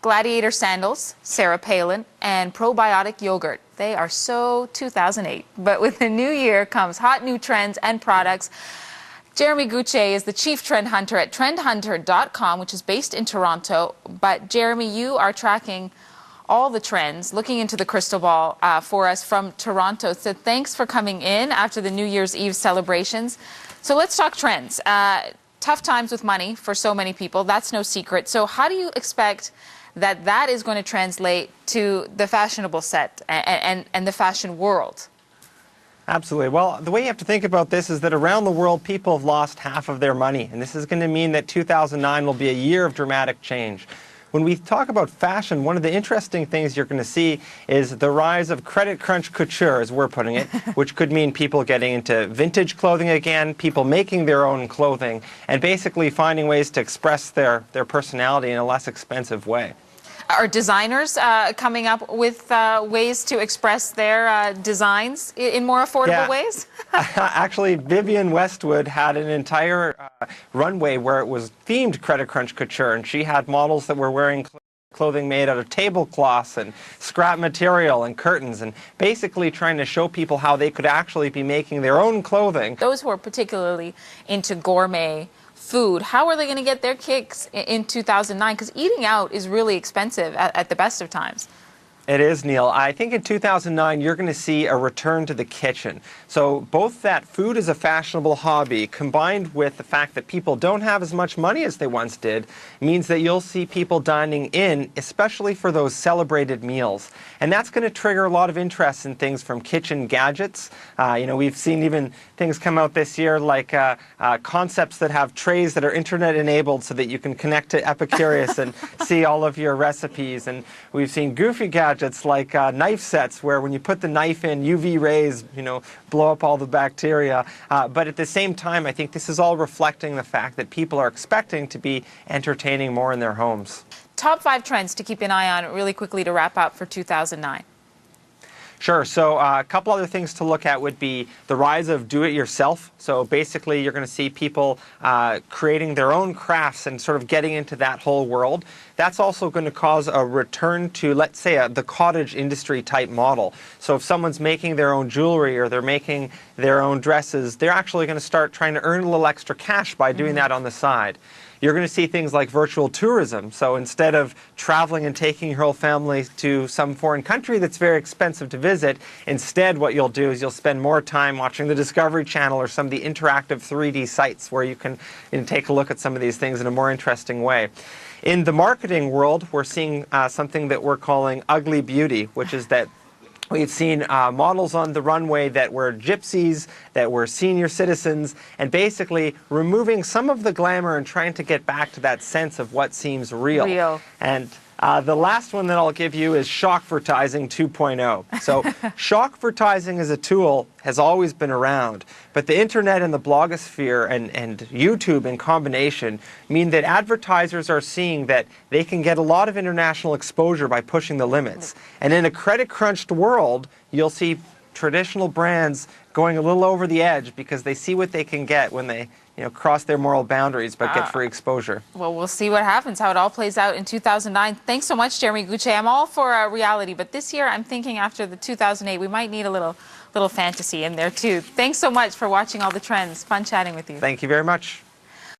Gladiator sandals, Sarah Palin, and probiotic yogurt. They are so 2008. But with the new year comes hot new trends and products. Jeremy Gutsche is the chief trend hunter at trendhunter.com, which is based in Toronto. But Jeremy, you are tracking all the trends, looking into the crystal ball for us from Toronto. So thanks for coming in after the New Year's Eve celebrations. So let's talk trends. Tough times with money for so many people. That's no secret. So how do you expect that is going to translate to the fashionable set and the fashion world? Absolutely. Well, the way you have to think about this is that around the world, people have lost half of their money. And this is going to mean that 2009 will be a year of dramatic change. When we talk about fashion, one of the interesting things you're going to see is the rise of credit crunch couture, as we're putting it, which could mean people getting into vintage clothing again, people making their own clothing, and basically finding ways to express their personality in a less expensive way. Are designers coming up with ways to express their designs in more affordable ways? Actually, Vivienne Westwood had an entire runway where it was themed credit crunch couture, and she had models that were wearing clothing made out of tablecloths and scrap material and curtains, and basically trying to show people how they could actually be making their own clothing. Those who are particularly into gourmet food, how are they going to get their kicks in 2009? Because eating out is really expensive at the best of times. It is, Neil. I think in 2009 you're going to see a return to the kitchen. So both that food is a fashionable hobby combined with the fact that people don't have as much money as they once did means that you'll see people dining in, especially for those celebrated meals. And that's going to trigger a lot of interest in things from kitchen gadgets. We've seen even things come out this year like concepts that have trays that are internet enabled so that you can connect to Epicurious and see all of your recipes. And we've seen goofy gadgets like knife sets where when you put the knife in, UV rays, blow up all the bacteria. But at the same time, I think this is all reflecting the fact that people are expecting to be entertaining more in their homes. Top 5 trends to keep an eye on really quickly to wrap up for 2009. Sure. So a couple other things to look at would be the rise of do-it-yourself. So basically, you're going to see people creating their own crafts and sort of getting into that whole world. That's also going to cause a return to, let's say, the cottage industry type model. So if someone's making their own jewelry or they're making their own dresses, they're actually going to start trying to earn a little extra cash by doing that on the side. You're going to see things like virtual tourism. So instead of traveling and taking your whole family to some foreign country that's very expensive to visit, instead what you'll do is you'll spend more time watching the Discovery Channel or some of the interactive 3D sites where you can take a look at some of these things in a more interesting way. In the marketing world, we're seeing something that we're calling ugly beauty, which is that we've seen models on the runway that were gypsies, that were senior citizens, and basically removing some of the glamour and trying to get back to that sense of what seems real. And the last one that I'll give you is shockvertising 2.0. So shockvertising as a tool has always been around, but the internet and the blogosphere and YouTube in combination mean that advertisers are seeing that they can get a lot of international exposure by pushing the limits. And in a credit-crunched world, you'll see traditional brands going a little over the edge because they see what they can get when they cross their moral boundaries but get free exposure. Well, we'll see what happens, how it all plays out in 2009. Thanks so much, Jeremy Gutsche. I'm all for reality, but this year I'm thinking after the 2008, we might need a little fantasy in there too. Thanks so much for watching all the trends. Fun chatting with you. Thank you very much.